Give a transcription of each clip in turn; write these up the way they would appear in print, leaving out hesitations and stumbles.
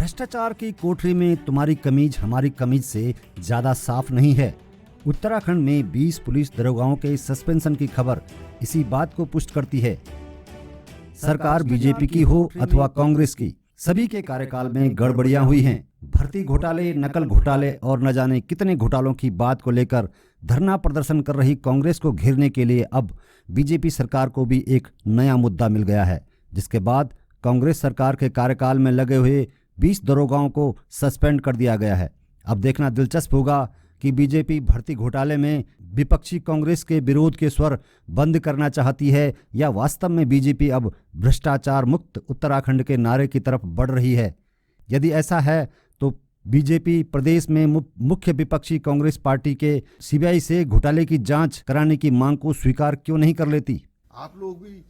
भ्रष्टाचार की कोठरी में तुम्हारी कमीज हमारी कमीज से ज्यादा साफ नहीं है। उत्तराखंड में 20 पुलिस दरोगाओं के सस्पेंशन की खबर इसी बात को पुष्ट करती है। सरकार बीजेपी की हो अथवा कांग्रेस की, सभी के कार्यकाल में गड़बड़ियां हुई हैं। भर्ती घोटाले, नकल घोटाले और न जाने कितने घोटालों की बात को लेकर धरना प्रदर्शन कर रही कांग्रेस को घेरने के लिए अब बीजेपी सरकार को भी एक नया मुद्दा मिल गया है, जिसके बाद कांग्रेस सरकार के कार्यकाल में लगे हुए 20 दरोगाओं को सस्पेंड कर दिया गया है। अब देखना दिलचस्प होगा कि बीजेपी भर्ती घोटाले में विपक्षी कांग्रेस के विरोध के स्वर बंद करना चाहती है या वास्तव में बीजेपी अब भ्रष्टाचार मुक्त उत्तराखंड के नारे की तरफ बढ़ रही है। यदि ऐसा है तो बीजेपी प्रदेश में मुख्य विपक्षी कांग्रेस पार्टी के सीबीआई से घोटाले की जांच कराने की मांग को स्वीकार क्यों नहीं कर लेती। आप लोग भी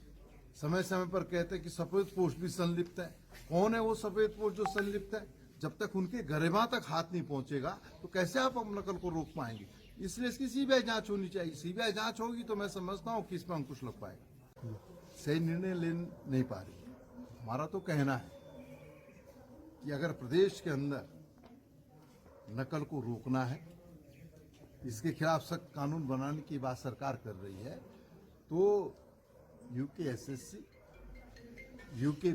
समय समय पर कहते हैं कि सफेद पोस्ट भी संलिप्त है। कौन है वो सफेद पोस्ट जो संलिप्त है? जब तक उनके गरिमा तक हाथ नहीं पहुंचेगा तो कैसे आप नकल को रोक पाएंगे? इसलिए इसकी सीबीआई जांच होनी चाहिए। सीबीआई जांच होगी तो मैं समझता हूँ कि इसमें अंकुश लग पाएगा। सही निर्णय ले नहीं पा रही। हमारा तो कहना है कि अगर प्रदेश के अंदर नकल को रोकना है, इसके खिलाफ सख्त कानून बनाने की बात सरकार कर रही है, तो यूकेएसएससी, यूके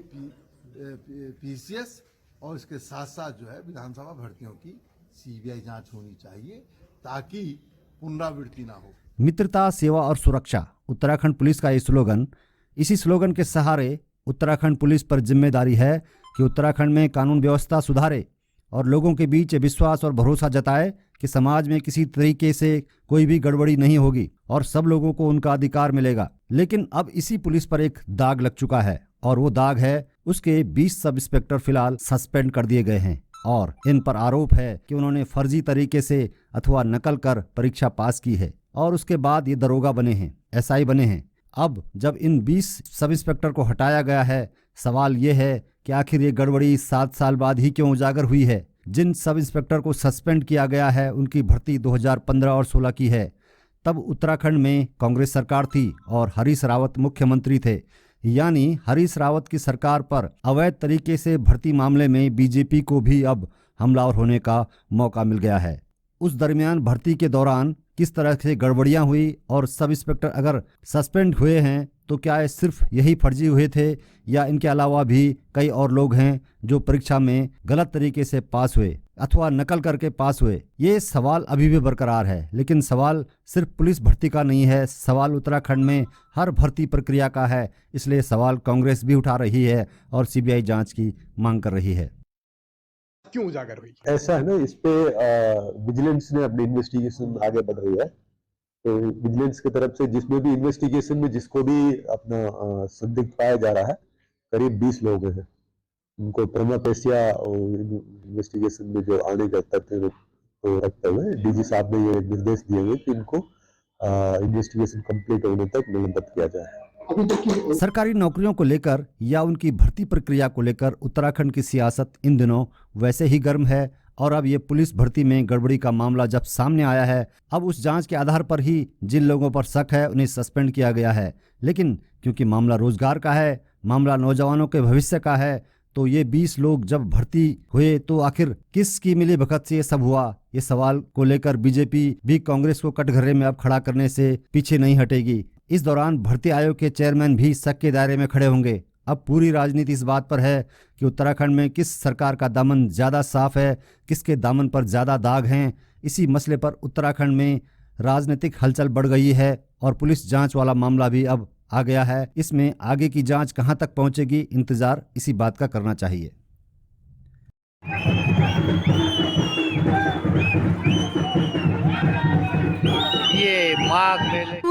पीसीएस और इसके साथ साथ जो है विधानसभा भर्तियों की सीबीआई जांच होनी चाहिए ताकि पुनरावृत्ति ना हो। मित्रता, सेवा और सुरक्षा उत्तराखंड पुलिस का ये स्लोगन, इसी स्लोगन के सहारे उत्तराखंड पुलिस पर जिम्मेदारी है कि उत्तराखंड में कानून व्यवस्था सुधारे और लोगों के बीच विश्वास और भरोसा जताए कि समाज में किसी तरीके से कोई भी गड़बड़ी नहीं होगी और सब लोगों को उनका अधिकार मिलेगा। लेकिन अब इसी पुलिस पर एक दाग लग चुका है और वो दाग है उसके 20 सब इंस्पेक्टर फिलहाल सस्पेंड कर दिए गए हैं और इन पर आरोप है कि उन्होंने फर्जी तरीके से अथवा नकल कर परीक्षा पास की है और उसके बाद ये दरोगा बने हैं, एसआई बने हैं। अब जब इन 20 सब इंस्पेक्टर को हटाया गया है, सवाल ये है कि आखिर ये गड़बड़ी 7 साल बाद ही क्यों उजागर हुई है। जिन सब इंस्पेक्टर को सस्पेंड किया गया है उनकी भर्ती 2015 और 16 की है। तब उत्तराखंड में कांग्रेस सरकार थी और हरीश रावत मुख्यमंत्री थे, यानी हरीश रावत की सरकार पर अवैध तरीके से भर्ती मामले में बीजेपी को भी अब हमलावर होने का मौका मिल गया है। उस दरमियान भर्ती के दौरान किस तरह से गड़बड़ियां हुई और सब इंस्पेक्टर अगर सस्पेंड हुए हैं तो क्या ये सिर्फ यही फर्जी हुए थे या इनके अलावा भी कई और लोग हैं जो परीक्षा में गलत तरीके से पास हुए अथवा नकल करके पास हुए। ये सवाल अभी भी बरकरार है। लेकिन सवाल सिर्फ पुलिस भर्ती का नहीं है, सवाल उत्तराखंड में हर भर्ती प्रक्रिया का है। इसलिए सवाल कांग्रेस भी उठा रही है और सीबीआई जांच की मांग कर रही है। क्यों उजागर हुई? ऐसा है ना, इस पे विजिलेंस ने अपनी इन्वेस्टिगेशन आगे बढ़ रही है। तो विजिलेंस की तरफ से जिसमें भी इन्वेस्टिगेशन में जिसको भी अपना संदिग्ध पाया जा रहा है, करीब 20 लोग हैं। उनको प्रमा फेसिया इन्वेस्टिगेशन में जो आने का तथ्य को रखते हुए डीजी साहब ने ये निर्देश दिए हुए कि इनको इन्वेस्टिगेशन कंप्लीट होने तक निलंबित किया जाए। सरकारी नौकरियों को लेकर या उनकी भर्ती प्रक्रिया को लेकर उत्तराखंड की सियासत इन दिनों वैसे ही गर्म है और अब ये पुलिस भर्ती में गड़बड़ी का मामला जब सामने आया है, अब उस जांच के आधार पर ही जिन लोगों पर शक है उन्हें सस्पेंड किया गया है। लेकिन क्योंकि मामला रोजगार का है, मामला नौजवानों के भविष्य का है, तो ये 20 लोग जब भर्ती हुए तो आखिर किसकी मिली भगत से ये सब हुआ, ये सवाल को लेकर बीजेपी भी कांग्रेस को कटघरे में अब खड़ा करने से पीछे नहीं हटेगी। इस दौरान भर्ती आयोग के चेयरमैन भी शक के दायरे में खड़े होंगे। अब पूरी राजनीति इस बात पर है कि उत्तराखंड में किस सरकार का दामन ज्यादा साफ है, किसके दामन पर ज्यादा दाग हैं। इसी मसले पर उत्तराखंड में राजनीतिक हलचल बढ़ गई है और पुलिस जांच वाला मामला भी अब आ गया है। इसमें आगे की जांच कहां तक पहुंचेगी, इंतजार इसी बात का करना चाहिए। ये माघ मेले